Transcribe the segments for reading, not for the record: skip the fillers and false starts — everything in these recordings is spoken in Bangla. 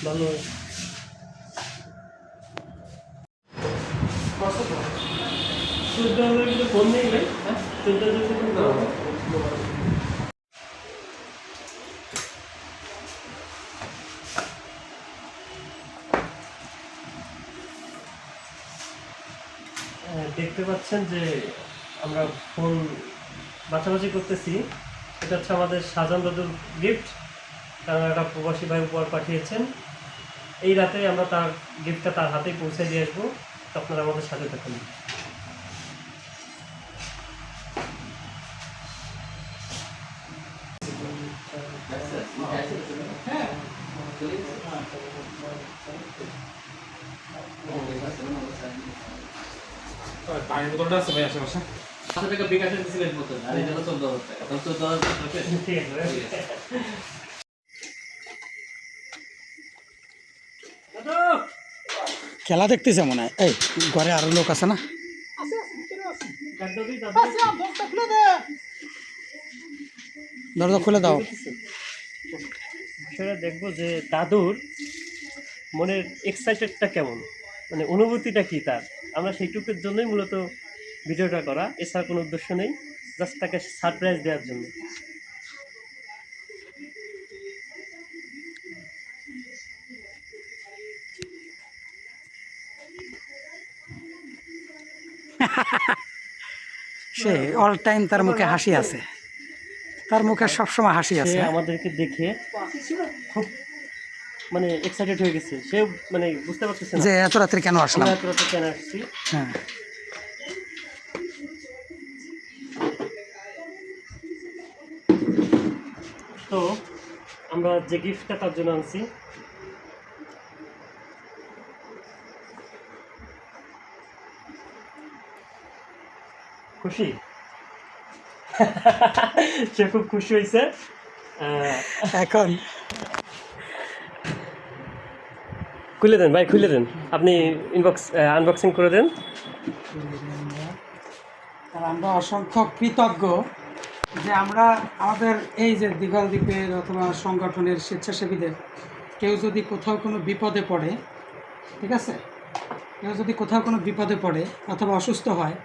ভালো ফোন নেই ভাই, হ্যাঁ দেখতে পাচ্ছেন যে আমরা ফোন বাছাবাছি করতেছি। এটা হচ্ছে আমাদের শাহজাহান দাদুর গিফট, কারণ একটা প্রবাসী ভাই উপহার পাঠিয়েছেন। এই রাতে আমরা তার গিফটটা তার হাতেই পৌঁছে দিয়ে আসবো, তো আপনারা আমাদের সাথে থাকুন। পানির বোতলটা আছে ভাই আশেপাশে। 500 টাকা বিকাশে দিছিলেন মতন, আর এটা হলো 14,000 টাকা। তো 14,000 টাকা ঠিক আছে। খেলা দেখতেছে মনে হয়। এই ঘরে আরো লোক আছে না? দরজা খুলে দাও। সেটা দেখবো যে দাদুর মনের এক্সাইটেডটা কেমন, মানে অনুভূতিটা কি তার। আমরা সেইটুকুর জন্যই মূলত ভিডিওটা করা, এছাড়া কোনো উদ্দেশ্য নেই, জাস্ট তাকে সারপ্রাইজ দেওয়ার জন্য। সে অল টাইম তার মুখে হাসি আছে, তার মুখে সবসময় হাসি আছে। সে আমাদেরকে দেখে খুব মানে এক্সাইটেড হয়ে গেছে। সে মানে বুঝতে পারতেছে না যে এত রাত্রে কেন আসলাম। এত রাতে কেন আসছি। হ্যাঁ, তো আমরা যে গিফটটা তার জন্য আনছি, খুশি? সে খুব খুশি হয়েছে। এখন খুলে দেন ভাই, খুলে দেন, আপনি আনবক্সিং করে দেন। আমরা অসংখ্য কৃতজ্ঞ যে আমরা আমাদের এই যে দিঘল দ্বীপের অথবা সংগঠনের স্বেচ্ছাসেবীদের কেউ যদি কোথাও কোনো বিপদে পড়ে, ঠিক আছে, কেউ যদি কোথাও কোনো বিপদে পড়ে অথবা অসুস্থ হয়,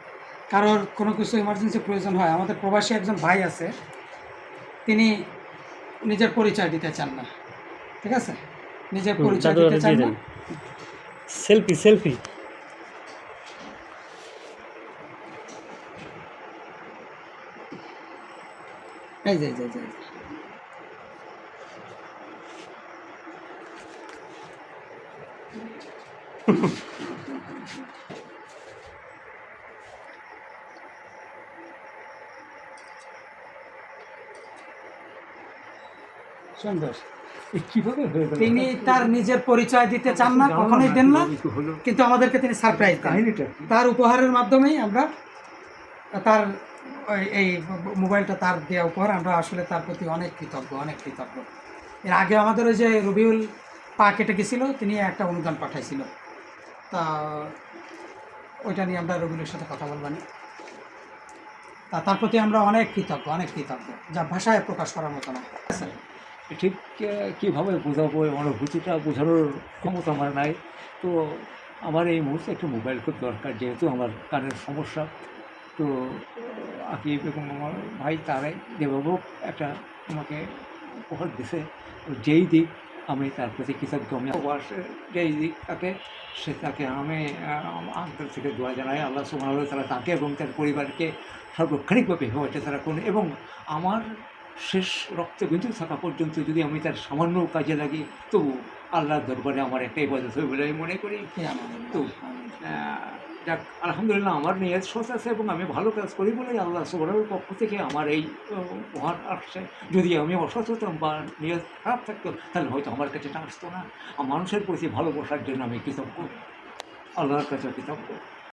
কারোর কোনো কিছু ইমার্জেন্সি প্রয়োজন হয়, আমাদের প্রবাসী একজন ভাই আছে, তিনি নিজের পরিচয় দিতে চান না, ঠিক আছে, নিজের পরিচয় দিতে চান না। সেলফি সেলফি এই যে সুন্দর। তিনি তার নিজের পরিচয় দিতে চান না, কখনোই দেন না, কিন্তু আমাদেরকে তিনি সারপ্রাইজ দেন। তার উপহারের মাধ্যমেই আমরা তার এই মোবাইলটা তার দেওয়া উপহার, আমরা আসলে তার প্রতি অনেক কৃতজ্ঞ। এর আগে আমাদের ওই যে রবিউল পা কেটে গেছিলো, তিনি একটা অনুদান পাঠাইছিল, তা ওইটা নিয়ে আমরা রবিউলের সাথে কথা বলবানি। তার প্রতি আমরা অনেক কৃতজ্ঞ, যা ভাষায় প্রকাশ করার মতো না। ঠিক কীভাবে বোঝাবো, অনুভূতিটা বোঝানোর ক্ষমতা আমার নাই। তো আমার এই মুহূর্তে একটা মোবাইল খুব দরকার, যেহেতু আমার কানের সমস্যা। তো আকিব এবং আমার ভাই তারাই যেভাবে একটা আমাকে উপহার দিছে, যেই দিক আমি তার প্রতি কৃতজ্ঞ। আমি যেই দিক তাকে আমি আন্তর থেকে দোয়া জানাই, আল্লাহ সুবহানাহু ওয়া তাআলা তাকে এবং তার পরিবারকে সার্বক্ষণিকভাবে হেফাজতে রাখুন, এবং আমার শেষ রক্তবিন্দু থাকা পর্যন্ত যদি আমি তার সামান্য কাজে লাগি, তো আল্লাহর দরবারে আমার একটা ইবাদত হবে বলে আমি মনে করি। তো যাক, আলহামদুলিল্লাহ আমার নিয়ত সৎ আছে এবং আমি ভালো কাজ করি বলেই আল্লাহ সুবহানাহুর পক্ষ থেকে আমার এই উপহার আসছে। যদি আমি অসৎ হতাম বা নিয়ত খারাপ থাকতো, তাহলে হয়তো আমার কাছে এটা আসতো না। মানুষের প্রতি ভালোবাসার জন্য আমি কৃতজ্ঞ, আল্লাহর কাছে কৃতজ্ঞ।